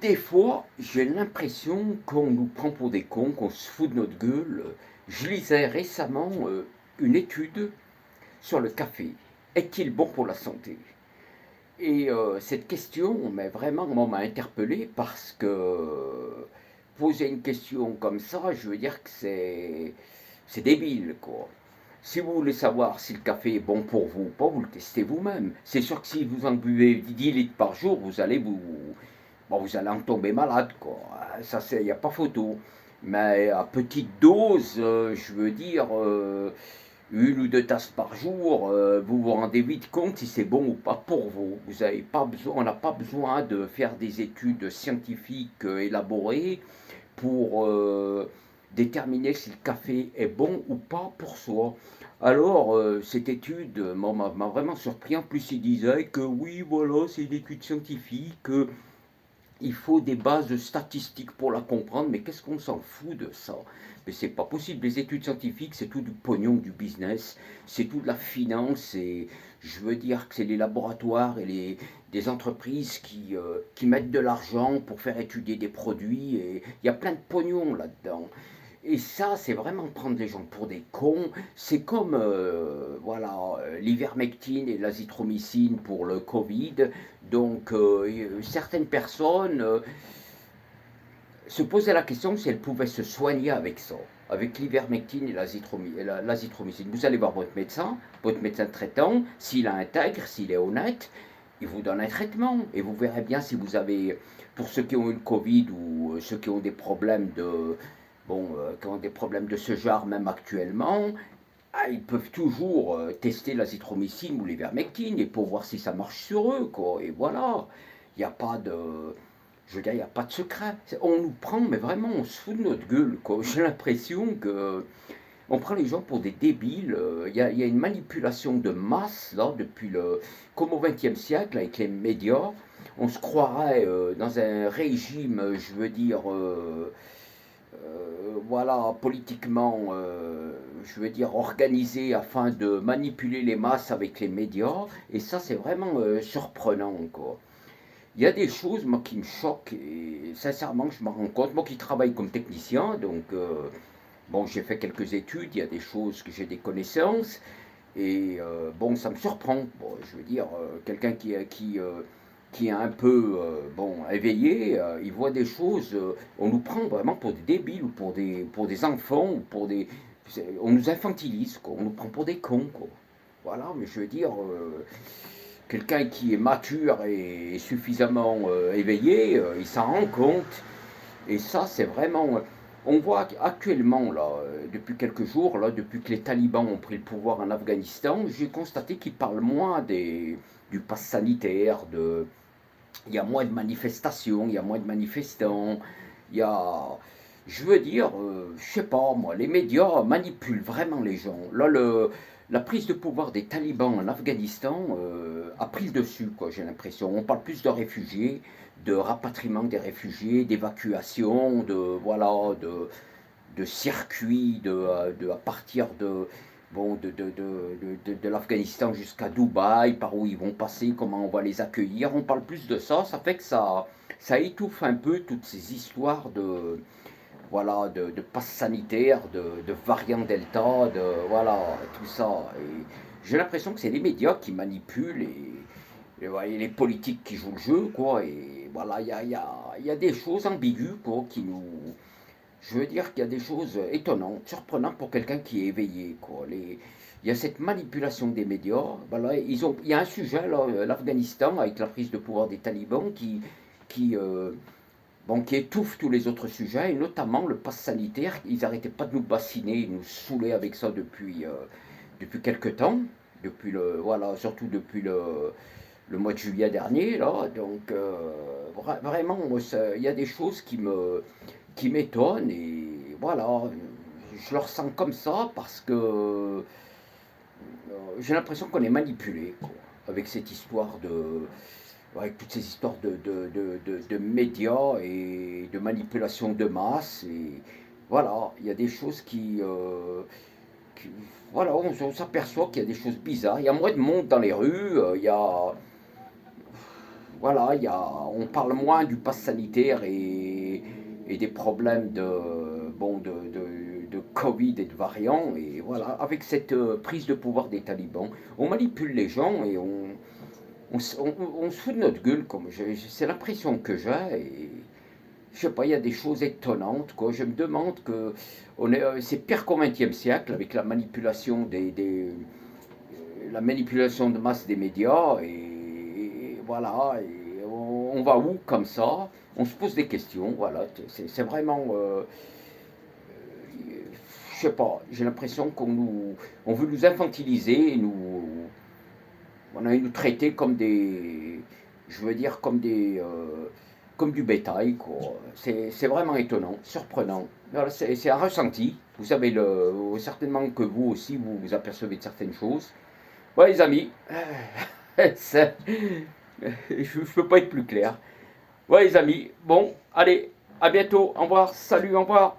Des fois, j'ai l'impression qu'on nous prend pour des cons, qu'on se fout de notre gueule. Je lisais récemment une étude sur le café. Est-il bon pour la santé? Et cette question moi, m'a interpellé parce que poser une question comme ça, je veux dire que c'est débile, quoi. Si vous voulez savoir si le café est bon pour vous ou pas, vous le testez vous-même. C'est sûr que si vous en buvez 10 litres par jour, vous allez en tomber malade, quoi. Ça, il n'y a pas photo. Mais à petite dose, je veux dire, une ou deux tasses par jour, vous vous rendez vite compte si c'est bon ou pas pour vous. Vous avez pas besoin, on n'a pas besoin de faire des études scientifiques élaborées pour déterminer si le café est bon ou pas pour soi. Alors, cette étude m'a vraiment surpris. En plus, il disait que oui, voilà, c'est une étude scientifique, il faut des bases statistiques pour la comprendre, mais qu'est-ce qu'on s'en fout de ça? Mais c'est pas possible. Les études scientifiques, c'est tout du pognon, du business, c'est tout de la finance, et je veux dire que c'est les laboratoires et des entreprises qui mettent de l'argent pour faire étudier des produits, et il y a plein de pognon là-dedans. Et ça, c'est vraiment prendre les gens pour des cons. C'est comme l'ivermectine et l'azithromycine pour le Covid. Donc, certaines personnes se posaient la question si elles pouvaient se soigner avec ça, avec l'ivermectine et l'azithromycine. Vous allez voir votre médecin traitant, s'il intègre, s'il est honnête, il vous donne un traitement. Et vous verrez bien si vous avez, pour ceux qui ont eu le Covid ou ceux qui ont des problèmes qui ont des problèmes de ce genre même actuellement, ils peuvent toujours tester l'azithromycine ou l'ivermectine et pour voir si ça marche sur eux, quoi. Et voilà, il n'y a pas de, je veux dire, il n'y a pas de secret. On nous prend, mais vraiment, on se fout de notre gueule, quoi. J'ai l'impression que on prend les gens pour des débiles. Il y a une manipulation de masse là comme au XXe siècle avec les médias. On se croirait dans un régime, je veux dire, politiquement, je veux dire, organisé afin de manipuler les masses avec les médias. Et ça, c'est vraiment surprenant, quoi. Il y a des choses, moi, qui me choquent, et sincèrement, je m'en rends compte. Moi qui travaille comme technicien, donc, bon, j'ai fait quelques études, il y a des choses que j'ai des connaissances, et bon, ça me surprend. Bon, je veux dire, quelqu'un qui est un peu éveillé, il voit des choses, on nous prend vraiment pour des débiles, ou pour des enfants, ou on nous infantilise, quoi, on nous prend pour des cons, quoi. Voilà, mais je veux dire, quelqu'un qui est mature et suffisamment éveillé, il s'en rend compte. Et ça, c'est vraiment. On voit actuellement, là, depuis quelques jours, là, depuis que les talibans ont pris le pouvoir en Afghanistan, j'ai constaté qu'ils parlent moins du pass sanitaire, il y a moins de manifestations, il y a moins de manifestants, il y a. Je veux dire, je sais pas moi, les médias manipulent vraiment les gens. Là, la prise de pouvoir des talibans en Afghanistan a pris le dessus, quoi, j'ai l'impression. On parle plus de réfugiés, de rapatriement des réfugiés, d'évacuation, de circuits, à partir de l'Afghanistan jusqu'à Dubaï, par où ils vont passer, comment on va les accueillir. On parle plus de ça, ça fait que ça étouffe un peu toutes ces histoires de passe sanitaire, de variant Delta, tout ça. Et j'ai l'impression que c'est les médias qui manipulent et les politiques qui jouent le jeu, quoi. Et voilà, il y a des choses ambiguës, quoi, qui nous. Je veux dire qu'il y a des choses étonnantes, surprenantes pour quelqu'un qui est éveillé, quoi. Il y a cette manipulation des médias. Voilà, il y a un sujet, là, l'Afghanistan, avec la prise de pouvoir des talibans, qui, qui étouffe tous les autres sujets, et notamment le pass sanitaire. Ils n'arrêtaient pas de nous bassiner, ils nous saoulaient avec ça depuis quelques temps, surtout depuis le mois de juillet dernier, là. Donc, vraiment, il y a des choses qui m'étonnent, et voilà, je le ressens comme ça parce que j'ai l'impression qu'on est manipulé, quoi, avec cette histoire avec toutes ces histoires de médias et de manipulation de masse. Et voilà, il y a des choses qui- voilà, on s'aperçoit qu'il y a des choses bizarres. Il y a moins de monde dans les rues. Il y a, voilà, on parle moins du pass sanitaire et des problèmes de Covid et de variants. Et voilà, avec cette prise de pouvoir des talibans, on manipule les gens et on se fout de notre gueule. C'est l'impression que j'ai. Et je sais pas, il y a des choses étonnantes, quoi. Je me demande que c'est pire qu'au XXe siècle avec la manipulation la manipulation de masse des médias et voilà. Et on va où comme ça? On se pose des questions. Voilà, c'est vraiment, je sais pas. J'ai l'impression on veut nous infantiliser, on a nous traiter comme je veux dire comme du bétail, quoi. C'est vraiment étonnant, surprenant. Voilà, c'est un ressenti. Vous savez, certainement que vous aussi, vous apercevez de certaines choses. Ouais, les amis, je ne peux pas être plus clair. Ouais, les amis, bon, allez, à bientôt, au revoir, salut, au revoir.